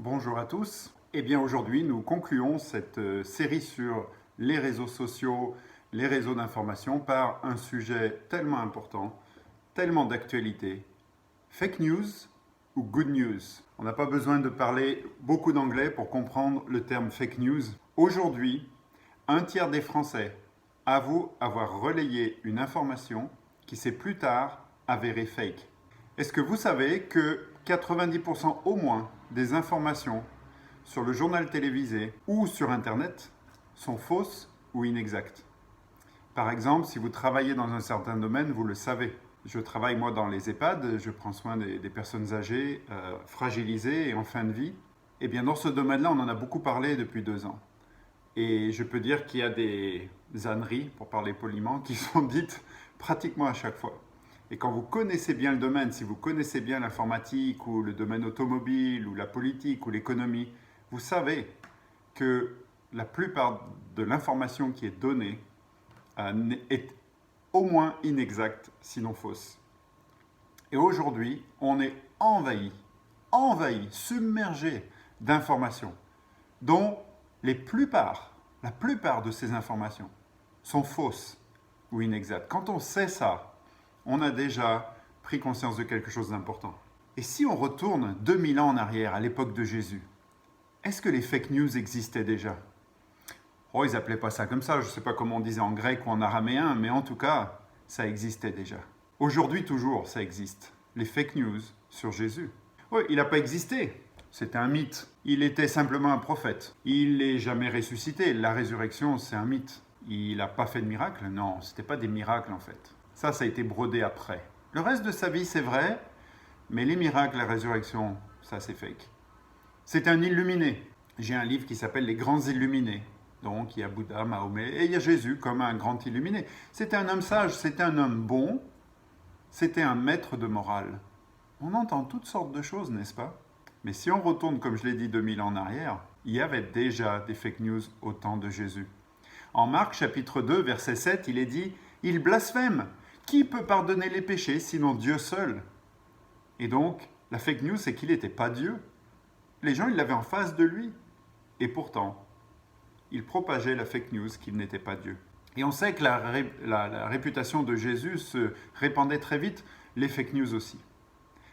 Bonjour à tous. Eh bien aujourd'hui, nous concluons cette série sur les réseaux sociaux, les réseaux d'information par un sujet tellement important, tellement d'actualité. Fake news ou good news? On n'a pas besoin de parler beaucoup d'anglais pour comprendre le terme fake news. Aujourd'hui, un tiers des Français avouent avoir relayé une information qui s'est plus tard avérée fake. Est-ce que vous savez que 90% au moins des informations sur le journal télévisé ou sur Internet sont fausses ou inexactes? Par exemple, si vous travaillez dans un certain domaine, vous le savez. Je travaille moi dans les EHPAD, je prends soin des personnes âgées, fragilisées et en fin de vie. Eh bien dans ce domaine-là, on en a beaucoup parlé depuis 2 ans. Et je peux dire qu'il y a des âneries, pour parler poliment, qui sont dites pratiquement à chaque fois. Et quand vous connaissez bien le domaine, si vous connaissez bien l'informatique ou le domaine automobile ou la politique ou l'économie, vous savez que la plupart de l'information qui est donnée est au moins inexacte, sinon fausse. Et aujourd'hui, on est envahi, submergé d'informations dont la plupart de ces informations sont fausses ou inexactes. Quand on sait ça, on a déjà pris conscience de quelque chose d'important. Et si on retourne 2000 ans en arrière, à l'époque de Jésus, est-ce que les fake news existaient déjà? Oh, ils n'appelaient pas ça comme ça, je ne sais pas comment on disait en grec ou en araméen, mais en tout cas, ça existait déjà. Aujourd'hui toujours, ça existe. Les fake news sur Jésus. Oui, il n'a pas existé. C'était un mythe. Il était simplement un prophète. Il n'est jamais ressuscité. La résurrection, c'est un mythe. Il n'a pas fait de miracle? Non, ce n'était pas des miracles en fait. Ça a été brodé après. Le reste de sa vie, c'est vrai, mais les miracles, la résurrection, ça c'est fake. C'est un illuminé. J'ai un livre qui s'appelle Les Grands Illuminés. Donc il y a Bouddha, Mahomet, et il y a Jésus comme un grand illuminé. C'était un homme sage, c'était un homme bon, c'était un maître de morale. On entend toutes sortes de choses, n'est-ce pas? Mais si on retourne, comme je l'ai dit, 2000 ans en arrière, il y avait déjà des fake news au temps de Jésus. En Marc chapitre 2, verset 7, il est dit « Il blasphème. Qui peut pardonner les péchés sinon Dieu seul ?» Et donc, la fake news, c'est qu'il n'était pas Dieu. Les gens, ils l'avaient en face de lui. Et pourtant, il propageait la fake news qu'il n'était pas Dieu. Et on sait que la réputation de Jésus se répandait très vite, les fake news aussi.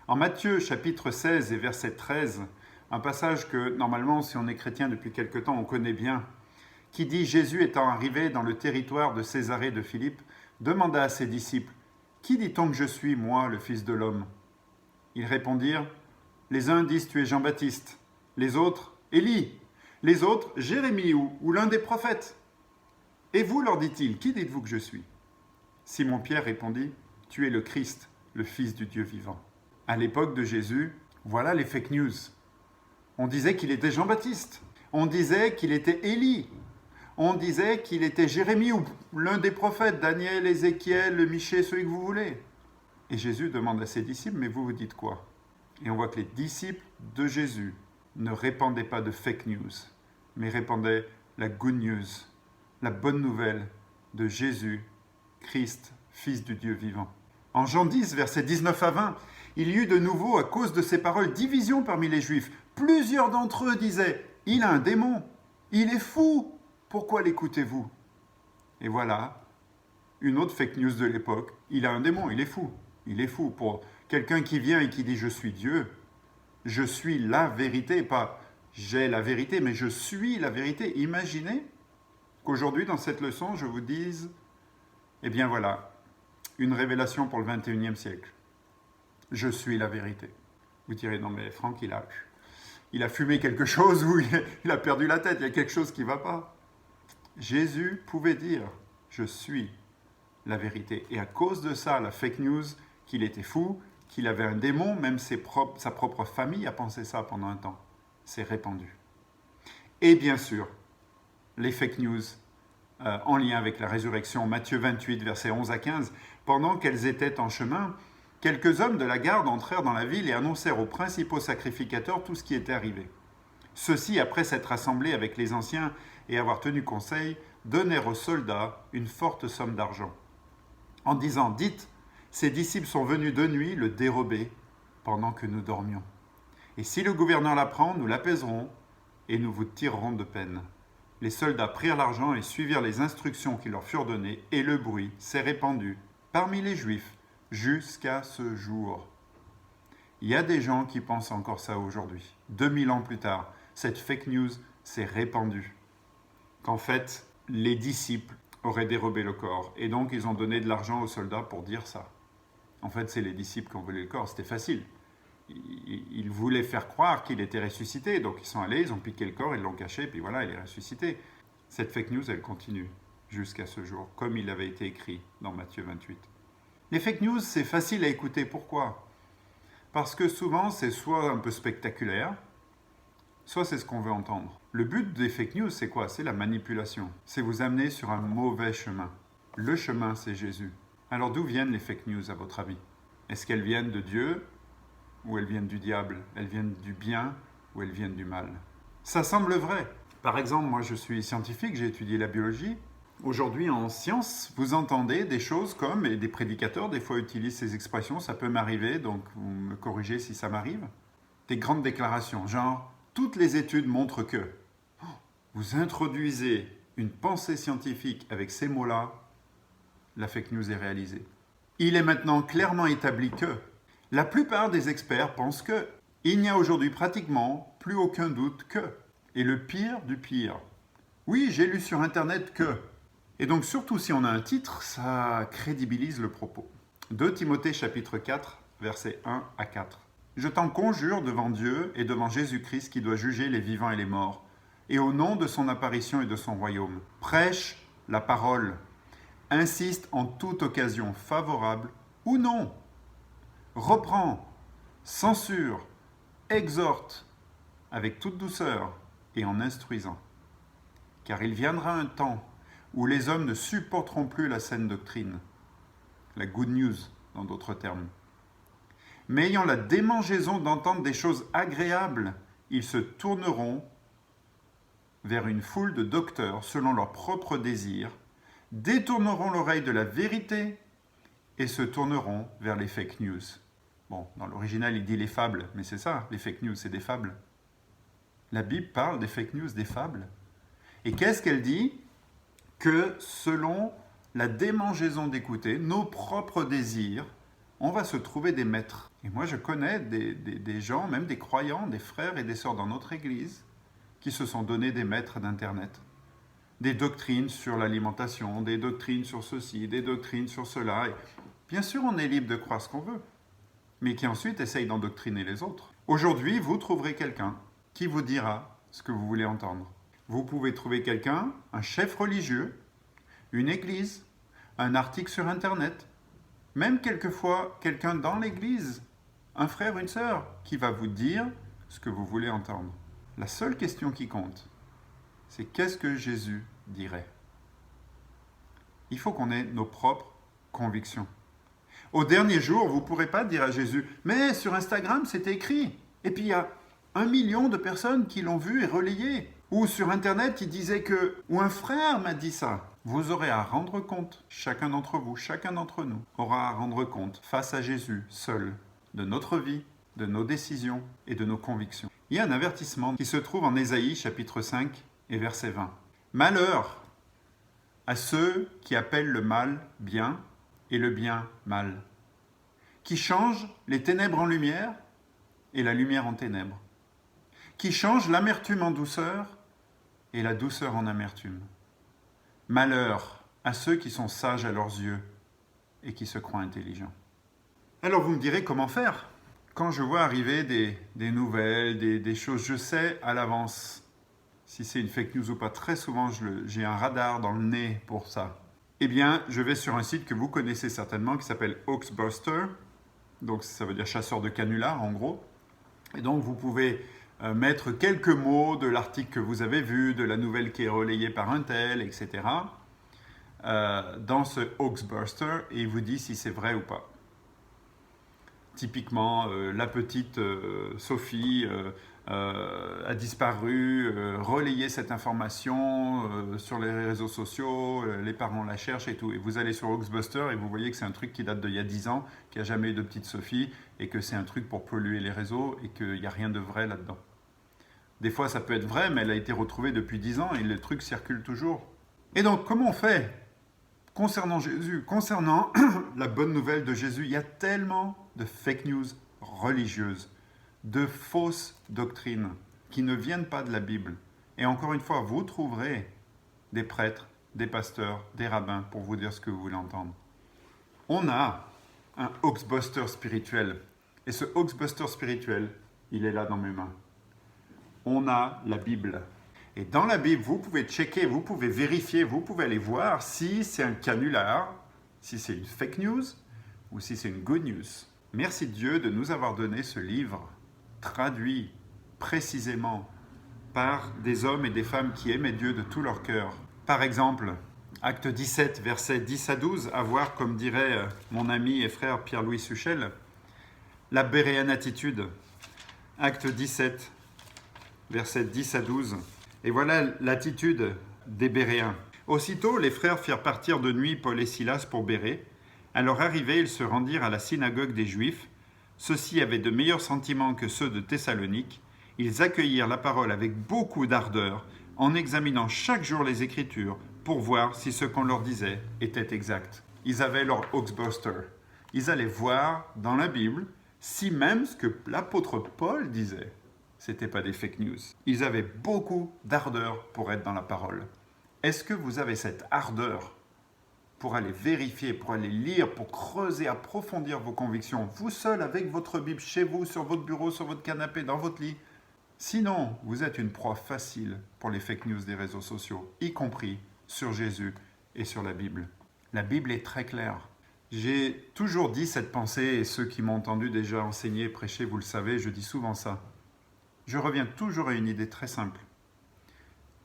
En Matthieu chapitre 16 et verset 13, un passage que normalement, si on est chrétien depuis quelque temps, on connaît bien, qui dit « Jésus étant arrivé dans le territoire de Césarée de Philippe, demanda à ses disciples « Qui dit-on que je suis, moi, le Fils de l'homme ?» Ils répondirent « Les uns disent tu es Jean-Baptiste, les autres Élie, les autres Jérémie ou l'un des prophètes. Et vous, leur dit-il, qui dites-vous que je suis ?» Simon-Pierre répondit « Tu es le Christ, le Fils du Dieu vivant. » À l'époque de Jésus, voilà les fake news. On disait qu'il était Jean-Baptiste, on disait qu'il était Élie, on disait qu'il était Jérémie ou l'un des prophètes, Daniel, Ézéchiel, Michée, celui que vous voulez. Et Jésus demande à ses disciples, mais vous dites quoi? Et on voit que les disciples de Jésus ne répandaient pas de fake news, mais répandaient la good news, la bonne nouvelle de Jésus, Christ, Fils du Dieu vivant. En Jean 10, versets 19 à 20, il y eut de nouveau, à cause de ces paroles, division parmi les Juifs. Plusieurs d'entre eux disaient « Il a un démon, il est fou, pourquoi l'écoutez-vous » Et voilà, une autre fake news de l'époque, il a un démon, il est fou. Il est fou pour quelqu'un qui vient et qui dit « Je suis Dieu, je suis la vérité », pas « j'ai la vérité », mais « je suis la vérité ». Imaginez qu'aujourd'hui, dans cette leçon, je vous dise « Eh bien voilà, une révélation pour le 21e siècle. Je suis la vérité. » Vous direz « Non mais Franck, il a fumé quelque chose ou il a perdu la tête, il y a quelque chose qui ne va pas. » Jésus pouvait dire « Je suis la vérité ». Et à cause de ça, la fake news, qu'il était fou, qu'il avait un démon, même sa propre famille a pensé ça pendant un temps. C'est répandu. Et bien sûr, les fake news en lien avec la résurrection, Matthieu 28, versets 11 à 15, pendant qu'elles étaient en chemin, quelques hommes de la garde entrèrent dans la ville et annoncèrent aux principaux sacrificateurs tout ce qui était arrivé. Ceux-ci, après s'être assemblés avec les anciens et avoir tenu conseil, donnèrent aux soldats une forte somme d'argent, en disant « Dites, ses disciples sont venus de nuit le dérober pendant que nous dormions. » Et si le gouverneur l'apprend, nous l'apaiserons et nous vous tirerons de peine. Les soldats prirent l'argent et suivirent les instructions qui leur furent données, et le bruit s'est répandu parmi les Juifs jusqu'à ce jour. Il y a des gens qui pensent encore ça aujourd'hui. 2000 ans plus tard, cette fake news s'est répandue. Qu'en fait, les disciples auraient dérobé le corps. Et donc, ils ont donné de l'argent aux soldats pour dire ça. En fait, c'est les disciples qui ont volé le corps. C'était facile. Ils voulaient faire croire qu'il était ressuscité. Donc, ils sont allés, ils ont piqué le corps, ils l'ont caché, et puis voilà, il est ressuscité. Cette fake news, elle continue jusqu'à ce jour, comme il avait été écrit dans Matthieu 28. Les fake news, c'est facile à écouter. Pourquoi ? Parce que souvent, c'est soit un peu spectaculaire, soit c'est ce qu'on veut entendre. Le but des fake news, c'est quoi ? C'est la manipulation. C'est vous amener sur un mauvais chemin. Le chemin, c'est Jésus. Alors d'où viennent les fake news, à votre avis ? Est-ce qu'elles viennent de Dieu ou elles viennent du diable ? Elles viennent du bien ou elles viennent du mal ? Ça semble vrai. Par exemple, moi je suis scientifique, j'ai étudié la biologie. Aujourd'hui, en science, vous entendez des choses comme, et des prédicateurs des fois utilisent ces expressions, ça peut m'arriver, donc vous me corrigez si ça m'arrive, des grandes déclarations, genre « toutes les études montrent que ». Vous introduisez une pensée scientifique avec ces mots-là, la fake news est réalisée. Il est maintenant clairement établi que la plupart des experts pensent que il n'y a aujourd'hui pratiquement plus aucun doute que. Et le pire du pire. Oui, j'ai lu sur Internet que. Et donc surtout si on a un titre, ça crédibilise le propos. 2 Timothée chapitre 4, versets 1 à 4. Je t'en conjure devant Dieu et devant Jésus-Christ qui doit juger les vivants et les morts, et au nom de son apparition et de son royaume. Prêche la parole. Insiste en toute occasion favorable ou non. Reprend, censure, exhorte avec toute douceur et en instruisant. Car il viendra un temps où les hommes ne supporteront plus la saine doctrine, la good news dans d'autres termes. Mais ayant la démangeaison d'entendre des choses agréables, ils se tourneront vers une foule de docteurs selon leurs propres désirs, détourneront l'oreille de la vérité et se tourneront vers les fake news. Bon, dans l'original, il dit les fables, mais c'est ça, les fake news, c'est des fables. La Bible parle des fake news, des fables. Et qu'est-ce qu'elle dit ? Que selon la démangeaison d'écouter, nos propres désirs, on va se trouver des maîtres. Et moi, je connais des gens, même des croyants, des frères et des sœurs dans notre Église, qui se sont donnés des maîtres d'Internet. Des doctrines sur l'alimentation, des doctrines sur ceci, des doctrines sur cela. Et bien sûr, on est libre de croire ce qu'on veut, mais qui ensuite essaye d'endoctriner les autres. Aujourd'hui, vous trouverez quelqu'un qui vous dira ce que vous voulez entendre. Vous pouvez trouver quelqu'un, un chef religieux, une église, un article sur Internet, même quelquefois quelqu'un dans l'église, un frère, une sœur, qui va vous dire ce que vous voulez entendre. La seule question qui compte, c'est qu'est-ce que Jésus dirait ? Il faut qu'on ait nos propres convictions. Au dernier jour, vous ne pourrez pas dire à Jésus « Mais sur Instagram, c'est écrit. Et puis il y a 1 million de personnes qui l'ont vu et relayé. » Ou sur Internet, il disait que « Ou un frère m'a dit ça. » Vous aurez à rendre compte, chacun d'entre vous, chacun d'entre nous, aura à rendre compte face à Jésus, seul, de notre vie, de nos décisions et de nos convictions. Il y a un avertissement qui se trouve en Ésaïe, chapitre 5 et verset 20. « Malheur à ceux qui appellent le mal bien et le bien mal, qui changent les ténèbres en lumière et la lumière en ténèbres, qui changent l'amertume en douceur et la douceur en amertume. Malheur à ceux qui sont sages à leurs yeux et qui se croient intelligents. » Alors vous me direz comment faire ? Quand je vois arriver des nouvelles, des choses, je sais à l'avance si c'est une fake news ou pas. Très souvent, j'ai un radar dans le nez pour ça. Eh bien, je vais sur un site que vous connaissez certainement qui s'appelle Hoaxbuster. Donc ça veut dire chasseur de canulars en gros. Et donc vous pouvez mettre quelques mots de l'article que vous avez vu, de la nouvelle qui est relayée par un tel, etc. Dans ce Hoaxbuster et il vous dit si c'est vrai ou pas. Typiquement, la petite Sophie a disparu, relayez cette information sur les réseaux sociaux, les parents la cherchent et tout. Et vous allez sur Hoaxbuster et vous voyez que c'est un truc qui date d'il y a 10 ans, qu'il n'y a jamais eu de petite Sophie, et que c'est un truc pour polluer les réseaux et qu'il n'y a rien de vrai là-dedans. Des fois, ça peut être vrai, mais elle a été retrouvée depuis 10 ans et le truc circule toujours. Et donc, comment on fait concernant Jésus, concernant la bonne nouvelle de Jésus? Il y a tellement de fake news religieuses, de fausses doctrines qui ne viennent pas de la Bible. Et encore une fois, vous trouverez des prêtres, des pasteurs, des rabbins pour vous dire ce que vous voulez entendre. On a un Hoaxbuster spirituel. Et ce Hoaxbuster spirituel, il est là dans mes mains. On a la Bible. Et dans la Bible, vous pouvez checker, vous pouvez vérifier, vous pouvez aller voir si c'est un canular, si c'est une fake news ou si c'est une good news. Merci Dieu de nous avoir donné ce livre traduit précisément par des hommes et des femmes qui aimaient Dieu de tout leur cœur. Par exemple, Acte 17, versets 10 à 12, à voir, comme dirait mon ami et frère Pierre-Louis Suchel, la béréenne attitude. Acte 17, versets 10 à 12. Et voilà l'attitude des Béréens. Aussitôt, les frères firent partir de nuit Paul et Silas pour Bérée. À leur arrivée, ils se rendirent à la synagogue des Juifs. Ceux-ci avaient de meilleurs sentiments que ceux de Thessalonique. Ils accueillirent la parole avec beaucoup d'ardeur, en examinant chaque jour les Écritures pour voir si ce qu'on leur disait était exact. Ils avaient leur Hoaxbuster. Ils allaient voir dans la Bible si même ce que l'apôtre Paul disait, c'était pas des fake news. Ils avaient beaucoup d'ardeur pour être dans la parole. Est-ce que vous avez cette ardeur pour aller vérifier, pour aller lire, pour creuser, approfondir vos convictions, vous seul avec votre Bible, chez vous, sur votre bureau, sur votre canapé, dans votre lit? Sinon, vous êtes une proie facile pour les fake news des réseaux sociaux, y compris sur Jésus et sur la Bible. La Bible est très claire. J'ai toujours dit cette pensée, et ceux qui m'ont entendu déjà enseigner, prêcher, vous le savez, je dis souvent ça. Je reviens toujours à une idée très simple.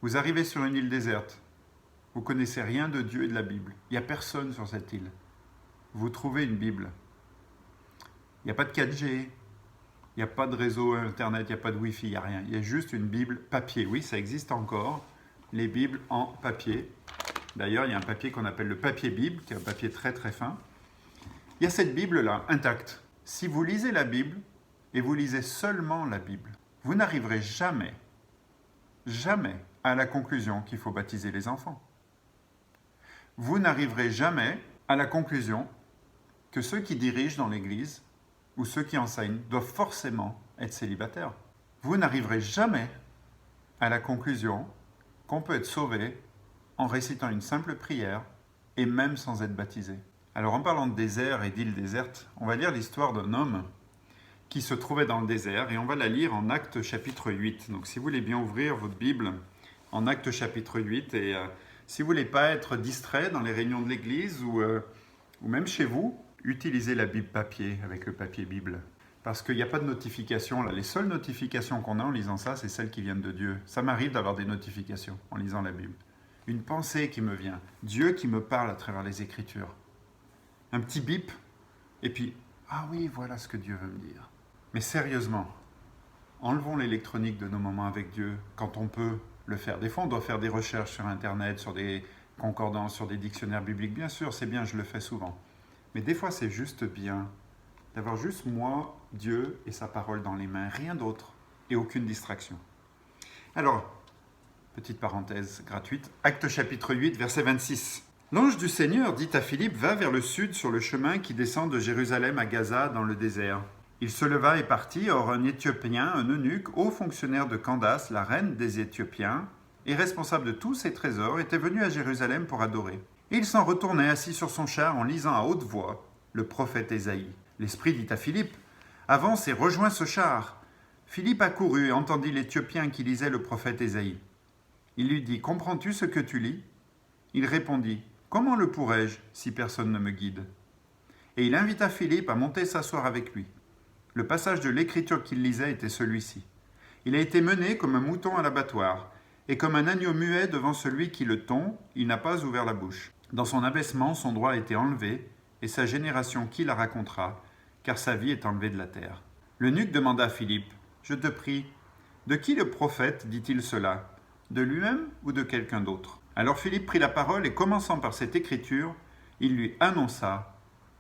Vous arrivez sur une île déserte. Vous connaissez rien de Dieu et de la Bible. Il n'y a personne sur cette île. Vous trouvez une Bible. Il n'y a pas de 4G. Il n'y a pas de réseau Internet. Il n'y a pas de Wi-Fi. Il n'y a rien. Il y a juste une Bible papier. Oui, ça existe encore. Les Bibles en papier. D'ailleurs, il y a un papier qu'on appelle le papier Bible, qui est un papier très très fin. Il y a cette Bible-là, intacte. Si vous lisez la Bible, et vous lisez seulement la Bible, vous n'arriverez jamais, jamais à la conclusion qu'il faut baptiser les enfants. Vous n'arriverez jamais à la conclusion que ceux qui dirigent dans l'Église ou ceux qui enseignent doivent forcément être célibataires. Vous n'arriverez jamais à la conclusion qu'on peut être sauvé en récitant une simple prière et même sans être baptisé. Alors en parlant de désert et d'île déserte, on va lire l'histoire d'un homme qui se trouvait dans le désert, et on va la lire en Actes chapitre 8. Donc si vous voulez bien ouvrir votre Bible en Actes chapitre 8, et si vous ne voulez pas être distrait dans les réunions de l'Église ou même chez vous, utilisez la Bible papier avec le papier Bible. Parce qu'il n'y a pas de notification là. Les seules notifications qu'on a en lisant ça, c'est celles qui viennent de Dieu. Ça m'arrive d'avoir des notifications en lisant la Bible. Une pensée qui me vient, Dieu qui me parle à travers les Écritures. Un petit bip, et puis, ah oui, voilà ce que Dieu veut me dire. Mais sérieusement, enlevons l'électronique de nos moments avec Dieu quand on peut le faire. Des fois, on doit faire des recherches sur Internet, sur des concordances, sur des dictionnaires bibliques. Bien sûr, c'est bien, je le fais souvent. Mais des fois, c'est juste bien d'avoir juste moi, Dieu et sa parole dans les mains, rien d'autre, et aucune distraction. Alors, petite parenthèse gratuite, Acte chapitre 8, verset 26. L'ange du Seigneur dit à Philippe, va vers le sud sur le chemin qui descend de Jérusalem à Gaza dans le désert. Il se leva et partit, or un Éthiopien, un eunuque, haut fonctionnaire de Candace, la reine des Éthiopiens, et responsable de tous ses trésors, était venu à Jérusalem pour adorer. Et il s'en retournait assis sur son char en lisant à haute voix le prophète Ésaïe. L'Esprit dit à Philippe, avance et rejoins ce char. Philippe accourut et entendit l'Éthiopien qui lisait le prophète Ésaïe. Il lui dit, comprends-tu ce que tu lis? Il répondit, comment le pourrais-je si personne ne me guide? Et il invita Philippe à monter s'asseoir avec lui. Le passage de l'écriture qu'il lisait était celui-ci. Il a été mené comme un mouton à l'abattoir, et comme un agneau muet devant celui qui le tond, il n'a pas ouvert la bouche. Dans son abaissement, son droit a été enlevé, et sa génération qui la racontera? car sa vie est enlevée de la terre. L'eunuque demanda à Philippe, « Je te prie, de qui le prophète dit-il cela? De lui-même ou de quelqu'un d'autre ?» Alors Philippe prit la parole et commençant par cette écriture, il lui annonça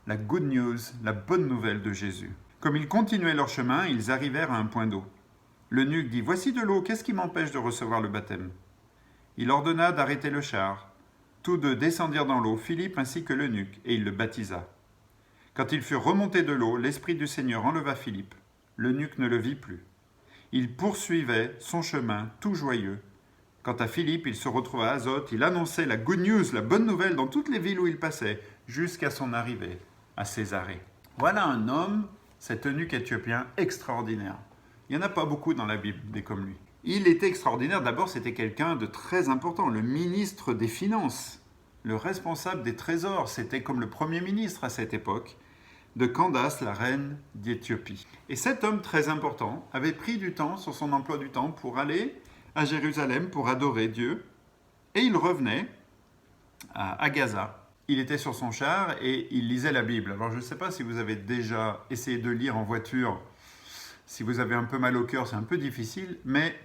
la good news, la bonne nouvelle de Jésus. Comme ils continuaient leur chemin, ils arrivèrent à un point d'eau. L'eunuque dit, « Voici de l'eau, qu'est-ce qui m'empêche de recevoir le baptême ?» Il ordonna d'arrêter le char. Tous deux descendirent dans l'eau, Philippe ainsi que l'eunuque, et il le baptisa. Quand ils furent remontés de l'eau, l'Esprit du Seigneur enleva Philippe. L'eunuque ne le vit plus. Il poursuivait son chemin, tout joyeux. Quant à Philippe, il se retrouva à Azote, il annonçait la good news, la bonne nouvelle dans toutes les villes où il passait, jusqu'à son arrivée à Césarée. Voilà un homme, cet eunuque éthiopien, extraordinaire. Il n'y en a pas beaucoup dans la Bible, des comme lui. Il était extraordinaire, d'abord c'était quelqu'un de très important, le ministre des Finances, le responsable des trésors, c'était comme le premier ministre à cette époque, de Candace, la reine d'Éthiopie. Et cet homme très important avait pris du temps sur son emploi du temps pour aller à Jérusalem pour adorer Dieu, et il revenait à Gaza. Il était sur son char et il lisait la Bible. Alors je ne sais pas si vous avez déjà essayé de lire en voiture, si vous avez un peu mal au cœur, c'est un peu difficile, mais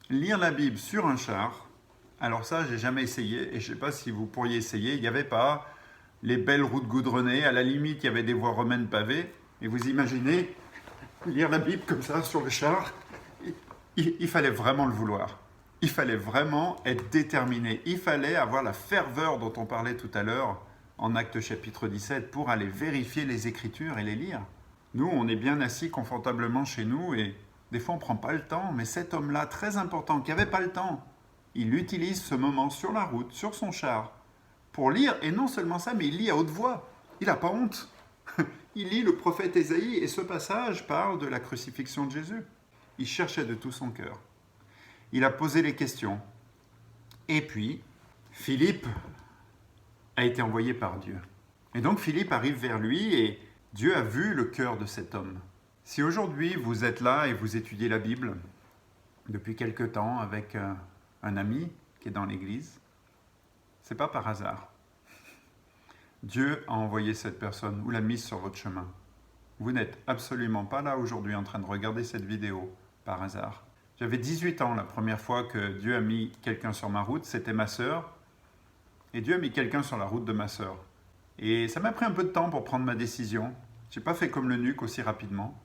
lire la Bible sur un char, alors ça, j'ai jamais essayé, et je ne sais pas si vous pourriez essayer. Il n'y avait pas les belles routes goudronnées, à la limite, il y avait des voies romaines pavées, et vous imaginez lire la Bible comme ça sur le char, il fallait vraiment le vouloir. Il fallait vraiment être déterminé. Il fallait avoir la ferveur dont on parlait tout à l'heure en Actes chapitre 17 pour aller vérifier les Écritures et les lire. Nous, on est bien assis confortablement chez nous et des fois on ne prend pas le temps, mais cet homme-là, très important, qui n'avait pas le temps, il utilise ce moment sur la route, sur son char, pour lire, et non seulement ça, mais il lit à haute voix. Il n'a pas honte. Il lit le prophète Ésaïe, et ce passage parle de la crucifixion de Jésus. Il cherchait de tout son cœur. Il a posé les questions. Et puis, Philippe a été envoyé par Dieu. Et donc Philippe arrive vers lui, et Dieu a vu le cœur de cet homme. Si aujourd'hui vous êtes là et vous étudiez la Bible depuis quelque temps avec un ami qui est dans l'église, c'est pas par hasard. Dieu a envoyé cette personne ou l'a mise sur votre chemin. Vous n'êtes absolument pas là aujourd'hui en train de regarder cette vidéo par hasard. J'avais 18 ans la première fois que Dieu a mis quelqu'un sur ma route, c'était ma sœur, et Dieu a mis quelqu'un sur la route de ma sœur. Et ça m'a pris un peu de temps pour prendre ma décision. Je n'ai pas fait comme l'eunuque aussi rapidement,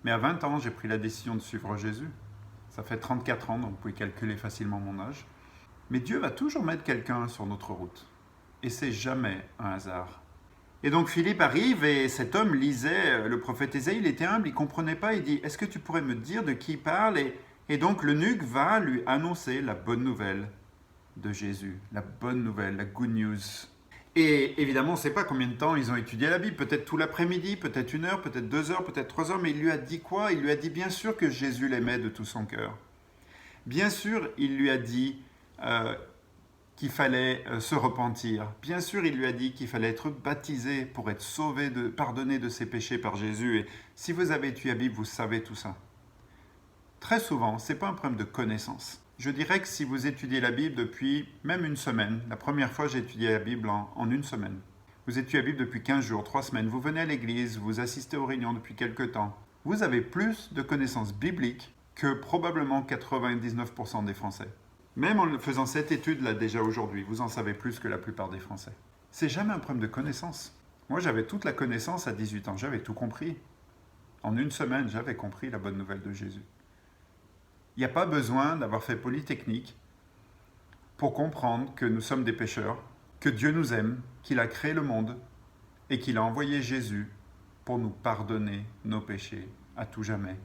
mais à 20 ans, j'ai pris la décision de suivre Jésus. Ça fait 34 ans, donc vous pouvez calculer facilement mon âge. Mais Dieu va toujours mettre quelqu'un sur notre route. Et c'est jamais un hasard. Et donc Philippe arrive et cet homme lisait le prophète Ésaïe, il était humble, il ne comprenait pas, il dit « Est-ce que tu pourrais me dire de qui il parle ?» Et donc l'eunuque va lui annoncer la bonne nouvelle de Jésus, la bonne nouvelle, la good news. Et évidemment, on ne sait pas combien de temps ils ont étudié la Bible, peut-être tout l'après-midi, peut-être 1 heure, peut-être 2 heures, peut-être 3 heures, mais il lui a dit quoi? Il lui a dit bien sûr que Jésus l'aimait de tout son cœur. Bien sûr, il lui a dit qu'il fallait se repentir. Bien sûr, il lui a dit qu'il fallait être baptisé pour être sauvé, pardonné de ses péchés par Jésus. Et si vous avez étudié la Bible, vous savez tout ça. Très souvent, ce n'est pas un problème de connaissance. Je dirais que si vous étudiez la Bible depuis même une semaine, la première fois j'ai étudié la Bible en une semaine, vous étudiez la Bible depuis 15 jours, 3 semaines, vous venez à l'église, vous assistez aux réunions depuis quelques temps, vous avez plus de connaissances bibliques que probablement 99% des Français. Même en faisant cette étude-là déjà aujourd'hui, vous en savez plus que la plupart des Français. C'est jamais un problème de connaissance. Moi, j'avais toute la connaissance à 18 ans, j'avais tout compris. En une semaine, j'avais compris la bonne nouvelle de Jésus. Il n'y a pas besoin d'avoir fait Polytechnique pour comprendre que nous sommes des pécheurs, que Dieu nous aime, qu'il a créé le monde et qu'il a envoyé Jésus pour nous pardonner nos péchés à tout jamais.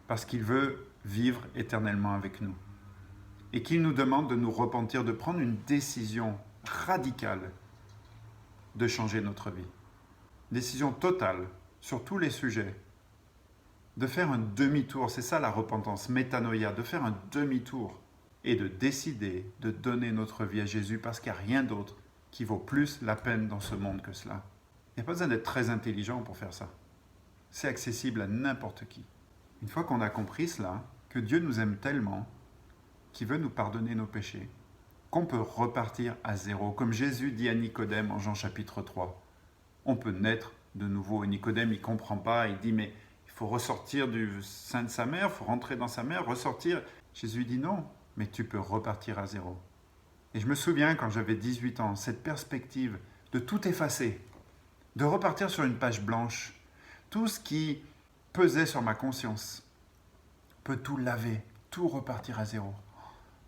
Parce qu'il veut vivre éternellement avec nous. Et qu'il nous demande de nous repentir, de prendre une décision radicale de changer notre vie. Décision totale sur tous les sujets. De faire un demi-tour, c'est ça la repentance, métanoïa, de faire un demi-tour et de décider de donner notre vie à Jésus parce qu'il n'y a rien d'autre qui vaut plus la peine dans ce monde que cela. Il n'y a pas besoin d'être très intelligent pour faire ça. C'est accessible à n'importe qui. Une fois qu'on a compris cela, que Dieu nous aime tellement, qu'il veut nous pardonner nos péchés, qu'on peut repartir à zéro. Comme Jésus dit à Nicodème en Jean chapitre 3, on peut naître de nouveau. Et Nicodème, il ne comprend pas, il dit, mais il faut ressortir du sein de sa mère, il faut rentrer dans sa mère, ressortir. Jésus dit non, mais tu peux repartir à zéro. Et je me souviens quand j'avais 18 ans, cette perspective de tout effacer, de repartir sur une page blanche, tout ce qui pesait sur ma conscience, peut tout laver, tout repartir à zéro.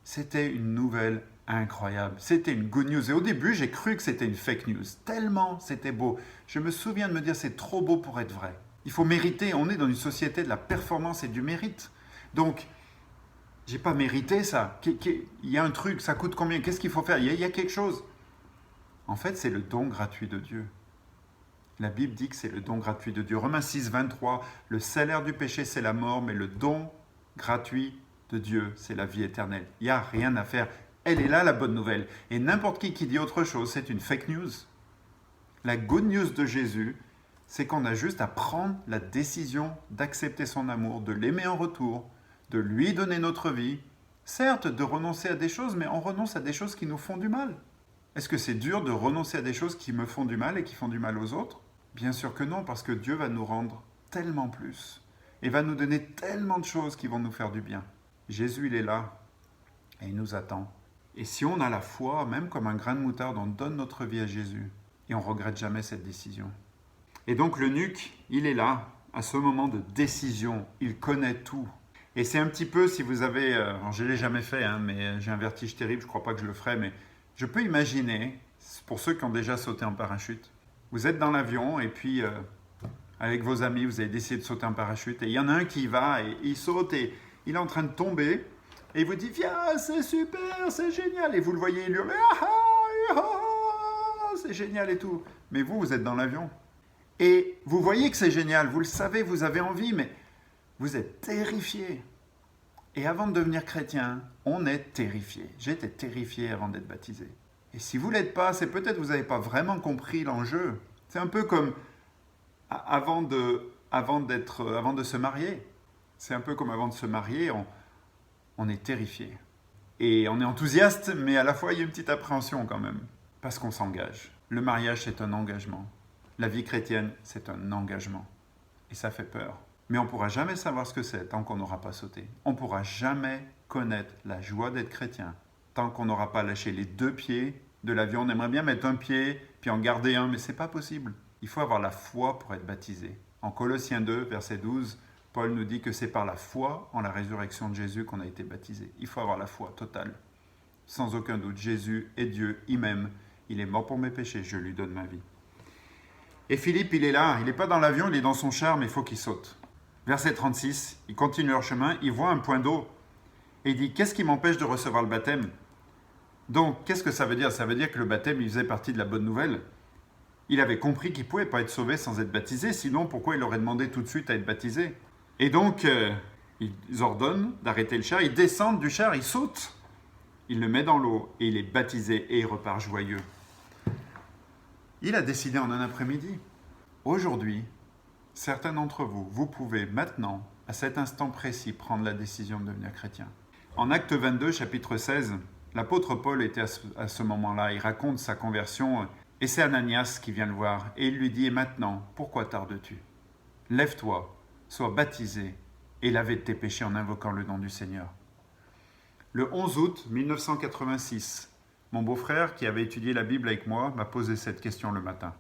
C'était une nouvelle incroyable, c'était une good news. Et au début, j'ai cru que c'était une fake news, tellement c'était beau. Je me souviens de me dire, c'est trop beau pour être vrai. Il faut mériter, on est dans une société de la performance et du mérite. Donc, j'ai pas mérité ça. Il y a un truc, ça coûte combien? Qu'est-ce qu'il faut faire? Il y a quelque chose. En fait, c'est le don gratuit de Dieu. La Bible dit que c'est le don gratuit de Dieu. Romains 6, 23, le salaire du péché, c'est la mort, mais le don gratuit de Dieu, c'est la vie éternelle. Il n'y a rien à faire. Elle est là, la bonne nouvelle. Et n'importe qui dit autre chose, c'est une fake news. La good news de Jésus, c'est qu'on a juste à prendre la décision d'accepter son amour, de l'aimer en retour, de lui donner notre vie. Certes, de renoncer à des choses, mais on renonce à des choses qui nous font du mal. Est-ce que c'est dur de renoncer à des choses qui me font du mal et qui font du mal aux autres? Bien sûr que non, parce que Dieu va nous rendre tellement plus et va nous donner tellement de choses qui vont nous faire du bien. Jésus, il est là et il nous attend. Et si on a la foi, même comme un grain de moutarde, on donne notre vie à Jésus et on ne regrette jamais cette décision. Et donc l'eunuque, il est là, à ce moment de décision, il connaît tout. Et c'est un petit peu, si vous avez, alors je ne l'ai jamais fait, mais j'ai un vertige terrible, je ne crois pas que je le ferai, mais je peux imaginer, pour ceux qui ont déjà sauté en parachute, vous êtes dans l'avion et puis avec vos amis, vous avez décidé de sauter en parachute et il y en a un qui va et il saute et il est en train de tomber et il vous dit « Viens, c'est super, c'est génial !» Et vous le voyez, il hurle « Ah, ah, ah, c'est génial !» et tout. Mais vous, vous êtes dans l'avion. Et vous voyez que c'est génial, vous le savez, vous avez envie, mais vous êtes terrifié. Et avant de devenir chrétien, on est terrifié. J'étais terrifié avant d'être baptisé. Et si vous ne l'êtes pas, c'est peut-être que vous n'avez pas vraiment compris l'enjeu. C'est un peu comme avant de se marier. C'est un peu comme avant de se marier, on est terrifié. Et on est enthousiaste, mais à la fois il y a une petite appréhension quand même. Parce qu'on s'engage. Le mariage, c'est un engagement. La vie chrétienne, c'est un engagement. Et ça fait peur. Mais on ne pourra jamais savoir ce que c'est tant qu'on n'aura pas sauté. On ne pourra jamais connaître la joie d'être chrétien tant qu'on n'aura pas lâché les deux pieds de l'avion. On aimerait bien mettre un pied, puis en garder un, mais ce n'est pas possible. Il faut avoir la foi pour être baptisé. En Colossiens 2, verset 12, Paul nous dit que c'est par la foi en la résurrection de Jésus qu'on a été baptisé. Il faut avoir la foi totale. Sans aucun doute, Jésus est Dieu, il m'aime. Il est mort pour mes péchés, je lui donne ma vie. Et Philippe, il est là, il n'est pas dans l'avion, il est dans son char, mais il faut qu'il saute. Verset 36, ils continuent leur chemin, ils voient un point d'eau. Et il dit, qu'est-ce qui m'empêche de recevoir le baptême? Donc, qu'est-ce que ça veut dire? Ça veut dire que le baptême, il faisait partie de la bonne nouvelle. Il avait compris qu'il ne pouvait pas être sauvé sans être baptisé, sinon pourquoi il aurait demandé tout de suite à être baptisé? Et donc, ils ordonnent d'arrêter le char, ils descendent du char, ils sautent. Il le met dans l'eau et il est baptisé et il repart joyeux. Il a décidé en un après-midi. Aujourd'hui, certains d'entre vous, vous pouvez maintenant, à cet instant précis, prendre la décision de devenir chrétien. En Acte 22, chapitre 16, l'apôtre Paul était à ce moment-là. Il raconte sa conversion et c'est Ananias qui vient le voir. Et il lui dit, et maintenant, pourquoi tardes-tu? Lève-toi, sois baptisé et lavé de tes péchés en invoquant le nom du Seigneur. Le 11 août 1986, mon beau-frère, qui avait étudié la Bible avec moi, m'a posé cette question le matin.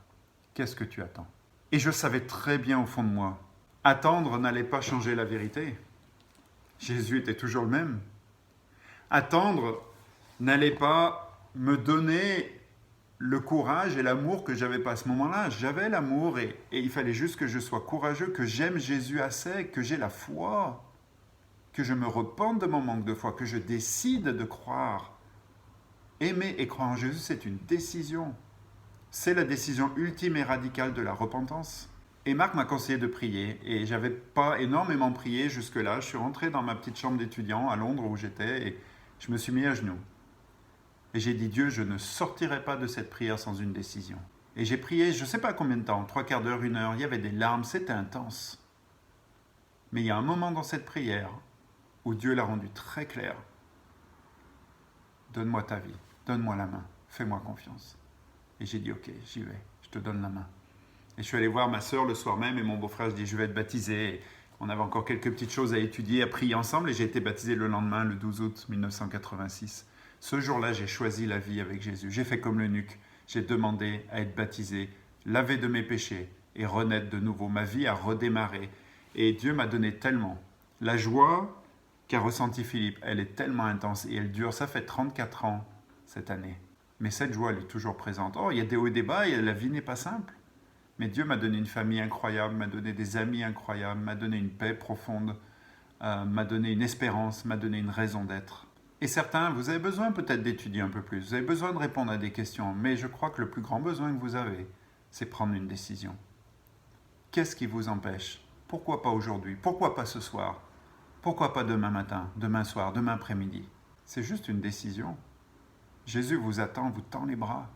Qu'est-ce que tu attends? Et je savais très bien au fond de moi, attendre n'allait pas changer la vérité. Jésus était toujours le même. Attendre n'allait pas me donner le courage et l'amour que j'avais pas à ce moment-là. J'avais l'amour et il fallait juste que je sois courageux, que j'aime Jésus assez, que j'ai la foi, que je me repente de mon manque de foi, que je décide de croire. Aimer et croire en Jésus, c'est une décision. C'est la décision ultime et radicale de la repentance. Et Marc m'a conseillé de prier, et je n'avais pas énormément prié jusque-là. Je suis rentré dans ma petite chambre d'étudiant à Londres où j'étais, et je me suis mis à genoux. Et j'ai dit, Dieu, je ne sortirai pas de cette prière sans une décision. Et j'ai prié, je ne sais pas combien de temps, 3/4 d'heure, 1 heure, il y avait des larmes, c'était intense. Mais il y a un moment dans cette prière où Dieu l'a rendu très clair. Donne-moi ta vie, donne-moi la main, fais-moi confiance. Et j'ai dit, ok, j'y vais, je te donne la main. Et je suis allé voir ma sœur le soir même et mon beau-frère, je dis je vais être baptisé. Et on avait encore quelques petites choses à étudier, à prier ensemble et j'ai été baptisé le lendemain, le 12 août 1986. Ce jour-là, j'ai choisi la vie avec Jésus. J'ai fait comme l'eunuque. J'ai demandé à être baptisé, lavé de mes péchés et renaître de nouveau. Ma vie a redémarré. Et Dieu m'a donné tellement. La joie qu'a ressentie Philippe, elle est tellement intense et elle dure. Ça fait 34 ans cette année. Mais cette joie, elle est toujours présente. Oh, il y a des hauts et des bas et la vie n'est pas simple. Mais Dieu m'a donné une famille incroyable, m'a donné des amis incroyables, m'a donné une paix profonde, m'a donné une espérance, m'a donné une raison d'être. Et certains, vous avez besoin peut-être d'étudier un peu plus, vous avez besoin de répondre à des questions, mais je crois que le plus grand besoin que vous avez, c'est prendre une décision. Qu'est-ce qui vous empêche? Pourquoi pas aujourd'hui? Pourquoi pas ce soir? Pourquoi pas demain matin, demain soir, demain après-midi? C'est juste une décision. Jésus vous attend, vous tend les bras.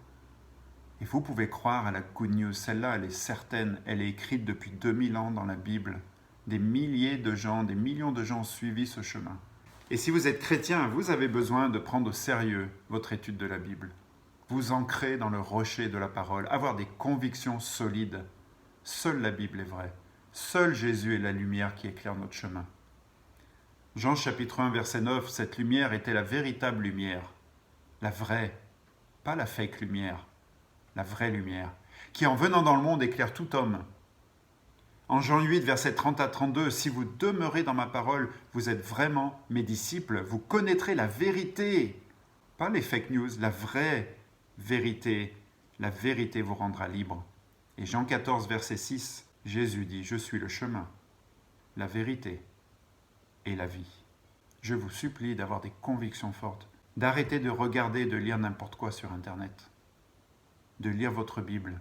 Et vous pouvez croire à la good news. Celle-là, elle est certaine. Elle est écrite depuis 2000 ans dans la Bible. Des milliers de gens, des millions de gens ont suivi ce chemin. Et si vous êtes chrétien, vous avez besoin de prendre au sérieux votre étude de la Bible. Vous ancrer dans le rocher de la parole, avoir des convictions solides. Seule la Bible est vraie. Seul Jésus est la lumière qui éclaire notre chemin. Jean chapitre 1, verset 9, cette lumière était la véritable lumière. La vraie, pas la fake lumière. La vraie lumière, qui en venant dans le monde éclaire tout homme. En Jean 8, versets 30 à 32, si vous demeurez dans ma parole, vous êtes vraiment mes disciples, vous connaîtrez la vérité, pas les fake news, la vraie vérité. La vérité vous rendra libre. Et Jean 14, verset 6, Jésus dit, je suis le chemin, la vérité et la vie. Je vous supplie d'avoir des convictions fortes, d'arrêter de regarder et de lire n'importe quoi sur Internet, de lire votre Bible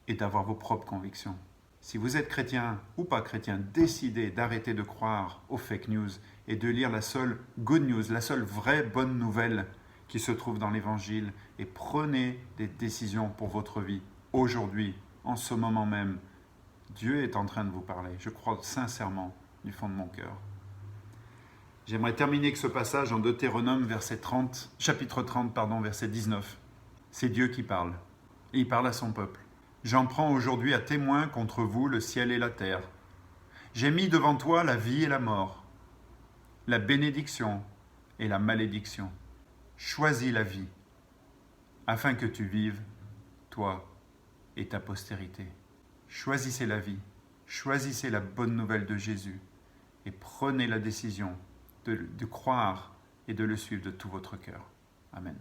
et d'avoir vos propres convictions. Si vous êtes chrétien ou pas chrétien, décidez d'arrêter de croire aux fake news et de lire la seule good news, la seule vraie bonne nouvelle qui se trouve dans l'Évangile et prenez des décisions pour votre vie. Aujourd'hui, en ce moment même, Dieu est en train de vous parler. Je crois sincèrement du fond de mon cœur. J'aimerais terminer avec ce passage en Deutéronome, chapitre 30, verset 19. C'est Dieu qui parle. Et il parle à son peuple. J'en prends aujourd'hui à témoin contre vous le ciel et la terre. J'ai mis devant toi la vie et la mort, la bénédiction et la malédiction. Choisis la vie, afin que tu vives, toi et ta postérité. Choisissez la vie, choisissez la bonne nouvelle de Jésus et prenez la décision de croire et de le suivre de tout votre cœur. Amen.